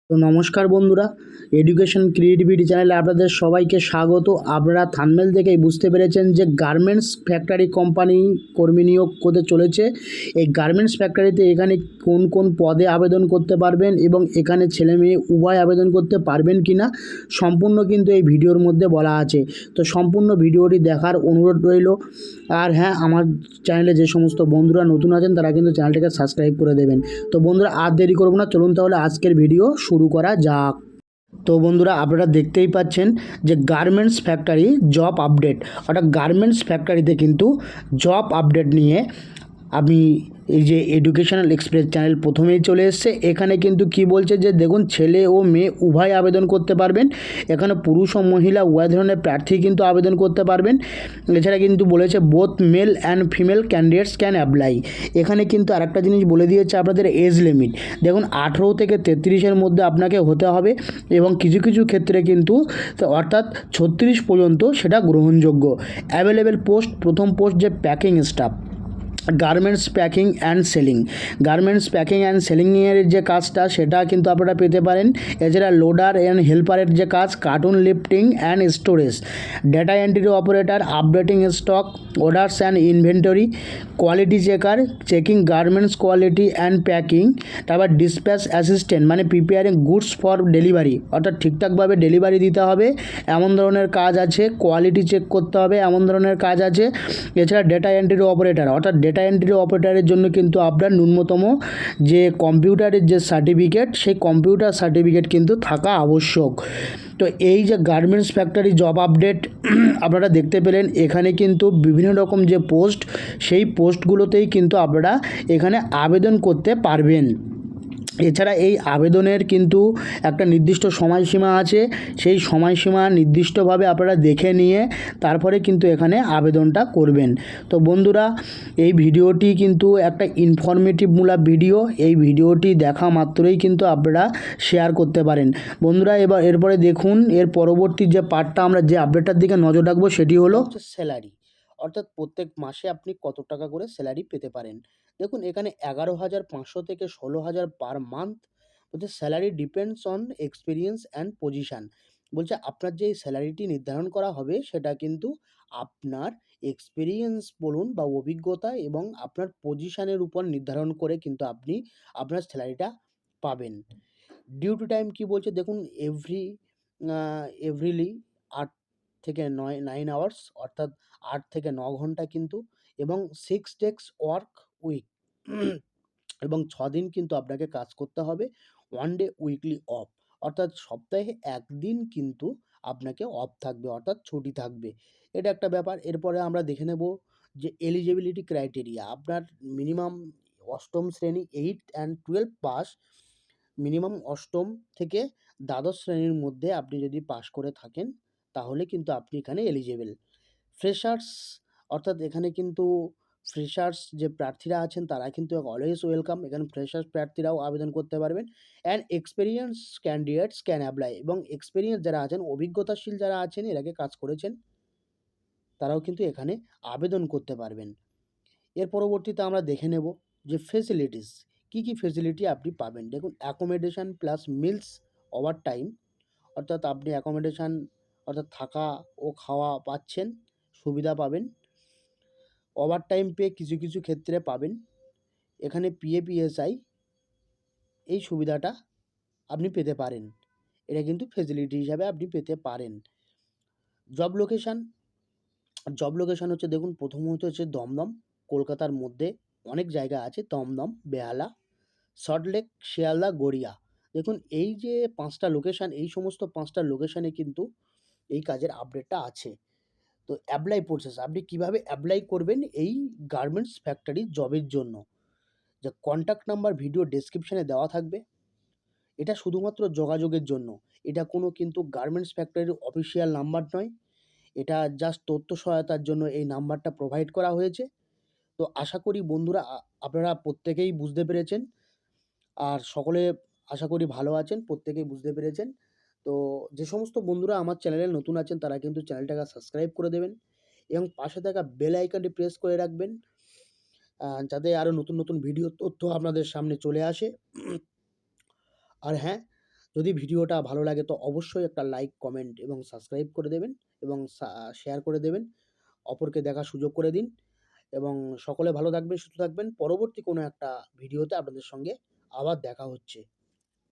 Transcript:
তো নমস্কার বন্ধুরা, এডুকেশন ক্রিয়েটিভিটি চ্যানেলে আপনাদের সবাইকে স্বাগত। আপনারা থাম্বনেল দেখেই বুঝতে পেরেছেন যে গার্মেন্টস ফ্যাক্টরি কোম্পানি কর্মী নিয়োগ করতে চলেছে। এই গার্মেন্টস ফ্যাক্টরিতে এখানে কোন কোন পদে আবেদন করতে পারবেন এবং এখানে ছেলে মেয়ে উভয় আবেদন করতে পারবেন কি না সম্পূর্ণ কিন্তু এই ভিডিওর মধ্যে বলা আছে। তো সম্পূর্ণ ভিডিওটি দেখার অনুরোধ রইল। আর হ্যাঁ, আমার চ্যানেলে যে সমস্ত বন্ধুরা নতুন আছেন তারা কিন্তু চ্যানেলটিকে সাবস্ক্রাইব করে দেবেন। তো বন্ধুরা, আর দেরি করব না, চলুন তাহলে আজকের ভিডিও শুরু করা যাক। তো বন্ধুরা, আপনারা দেখতেই পাচ্ছেন যে গার্মেন্টস ফ্যাক্টরি জব আপডেট, অর্থাৎ গার্মেন্টস ফ্যাক্টরিতে কিন্তু জব আপডেট নিয়ে আমি এই যে এডুকেশনাল এক্সপ্রেস চ্যানেল প্রথমেই চলে এসছে। এখানে কিন্তু কি বলছে যে দেখুন, ছেলে ও মেয়ে উভয় আবেদন করতে পারবেন। এখানে পুরুষ ও মহিলা উভয় ধরনের প্রার্থী কিন্তু আবেদন করতে পারবেন। এছাড়া কিন্তু বলেছে both male and female candidates can apply. এখানে কিন্তু আরেকটা জিনিস বলে দিয়েছে আপনাদের এজ লিমিট। দেখুন, 18 থেকে 33-এর মধ্যে আপনাকে হতে হবে এবং কিছু কিছু ক্ষেত্রে কিন্তু অর্থাৎ 36 পর্যন্ত সেটা গ্রহণযোগ্য। অ্যাভেলেবেল পোস্ট, প্রথম পোস্ট যে packing staff, garments packing and selling. Garments packing and সেলিংয়ের যে কাজটা সেটা কিন্তু আপনারা পেতে পারেন। এছাড়া লোডার অ্যান্ড হেল্পারের যে কাজ, cartoon lifting and storage, data entry operator, updating stock, orders and inventory, quality checker, checking garments quality and packing. তারপর ডিসপ্যাচ অ্যাসিস্ট্যান্ট, মানে প্রিপেয়ারিং গুডস ফর ডেলিভারি, অর্থাৎ ঠিকঠাকভাবে ডেলিভারি দিতে হবে এমন ধরনের কাজ আছে। কোয়ালিটি চেক করতে হবে এমন ধরনের কাজ আছে। এছাড়া ডেটা এন্ট্রি অপারেটর, অর্থাৎ ডেটা এন্ট্রি অপারেটরের জন্য কিন্তু আপনার ন্যূনতম যে কম্পিউটারের যে সার্টিফিকেট, সেই কম্পিউটার সার্টিফিকেট কিন্তু থাকা আবশ্যক। তো এই যে গার্মেন্টস ফ্যাক্টরি জব আপডেট আপনারা দেখতে পেলেন, এখানে কিন্তু বিভিন্ন রকম যে পোস্ট, সেই পোস্টগুলোতেই কিন্তু আপনারা এখানে আবেদন করতে পারবেন। এছাড়া এই আবেদনের কিন্তু একটা নির্দিষ্ট সময়সীমা আছে। সেই সময়সীমা নির্দিষ্টভাবে আপনারা দেখে নিয়ে তারপরে কিন্তু এখানে আবেদনটা করবেন। তো বন্ধুরা, এই ভিডিওটি কিন্তু একটা ইনফরমেটিভমূলক ভিডিও। এই ভিডিওটি দেখা মাত্রই কিন্তু আপনারা শেয়ার করতে পারেন। বন্ধুরা, এরপরে দেখুন, এর পরবর্তী যে পার্টটা আমরা যে আপডেটটার দিকে নজর রাখবো সেটি হলো স্যালারি, অর্থাৎ প্রত্যেক মাসে আপনি কত টাকা করে স্যালারি পেতে পারেন। দেখুন, এখানে 11,500 থেকে 16,000 পার মান্থ বলছে। Salary depends on experience and position. বলছে আপনার যে স্যালারিটি নির্ধারণ করা হবে সেটা কিন্তু আপনার এক্সপিরিয়েন্স বলুন বা অভিজ্ঞতা এবং আপনার পজিশানের উপর নির্ধারণ করে কিন্তু আপনি আপনার স্যালারিটা পাবেন। ডিউটি টাইম কি বলছে দেখুন, এভরিলি 8 থেকে 9 আওয়ার্স, অর্থাৎ 8 থেকে 9 ঘন্টা কিন্তু, এবং 6 ডেজ ওয়ার্ক উইক এবং 6 দিন কিন্তু আপনাকে কাজ করতে হবে। 1 ডে উইকলি অফ, অর্থাৎ সপ্তাহে 1 দিন কিন্তু আপনাকে অফ থাকবে, অর্থাৎ ছুটি থাকবে। এটা একটা ব্যাপার। এরপরে আমরা দেখে নেব যে এলিজিবিলিটি ক্রাইটেরিয়া। আপনার মিনিমাম অষ্টম শ্রেণী 8 অ্যান্ড 12 পাস, মিনিমাম অষ্টম থেকে দ্বাদশ শ্রেণীর মধ্যে আপনি যদি পাস করে থাকেন তাহলে কিন্তু আপনি এখানে এলিজিবল। ফ্রেশার্স, অর্থাৎ এখানে কিন্তু ফ্রেশার্স যে প্রার্থীরা আছেন তারা কিন্তু অলওয়েজ ওয়েলকাম। এখানে ফ্রেশার্স প্রার্থীরাও আবেদন করতে পারবেন। And experience candidates can apply, এবং এক্সপেরিয়েন্স যারা আছেন, অভিজ্ঞতাশীল যারা আছেন, এর আগে কাজ করেছেন, তারাও কিন্তু এখানে আবেদন করতে পারবেন। এর পরবর্তীতে আমরা দেখে নেব যে ফেসিলিটিস, কী কী ফেসিলিটি আপনি পাবেন। দেখুন, accommodation plus meals over time, অর্থাৎ আপনি অ্যাকোমোডেশন অর্থাৎ থাকা ও খাওয়া পাচ্ছেন, সুবিধা পাবেন। ওভারটাইম পে কিছু কিছু ক্ষেত্রে পাবেন। এখানে পিএফ, এই সুবিধাটা আপনি পেতে পারেন। এটা কিন্তু ফেসিলিটি হিসাবে আপনি পেতে পারেন। জব লোকেশান, হচ্ছে দেখুন, প্রথমত হচ্ছে দমদম। কলকাতার মধ্যে অনেক জায়গা আছে, দমদম, বেহালা, সল্টলেক, শিয়ালদা, গড়িয়া। দেখুন, এই যে 5টা লোকেশান, এই সমস্ত 5টা লোকেশানে কিন্তু এই কাজের আপডেটটা আছে। তো অ্যাপ্লাই প্রসেস, আপনি কিভাবে অ্যাপ্লাই করবেন এই গার্মেন্টস ফ্যাক্টরি জবের জন্য, যে কন্ট্যাক্ট নাম্বার ভিডিও ডেসক্রিপশানে দেওয়া থাকবে। এটা শুধুমাত্র যোগাযোগের জন্য, এটা কোনো কিন্তু গার্মেন্টস ফ্যাক্টরির অফিসিয়াল নাম্বার নয়। এটা জাস্ট তথ্য সহায়তার জন্য এই নাম্বারটা প্রোভাইড করা হয়েছে। তো আশা করি বন্ধুরা আপনারা প্রত্যেকেই বুঝতে পেরেছেন, আর সকলে আশা করি ভালো আছেন, প্রত্যেকেই বুঝতে পেরেছেন। তো যে সমস্ত বন্ধুরা আমার চ্যানেলে নতুন আছেন তারা কিন্তু চ্যানেলটাকে সাবস্ক্রাইব করে দেবেন এবং পাশে থাকা বেল আইকনটি প্রেস করে রাখবেন, যাতে আরও নতুন নতুন ভিডিও তথ্য আপনাদের সামনে চলে আসে। আর হ্যাঁ, যদি ভিডিওটা ভালো লাগে তো অবশ্যই একটা লাইক, কমেন্ট এবং সাবস্ক্রাইব করে দেবেন এবং শেয়ার করে দেবেন। অপরকে দেখার সুযোগ করে দিন এবং সকলে ভালো থাকবেন, সুস্থ থাকবেন। পরবর্তী কোনো একটা ভিডিওতে আপনাদের সঙ্গে আবার দেখা হচ্ছে।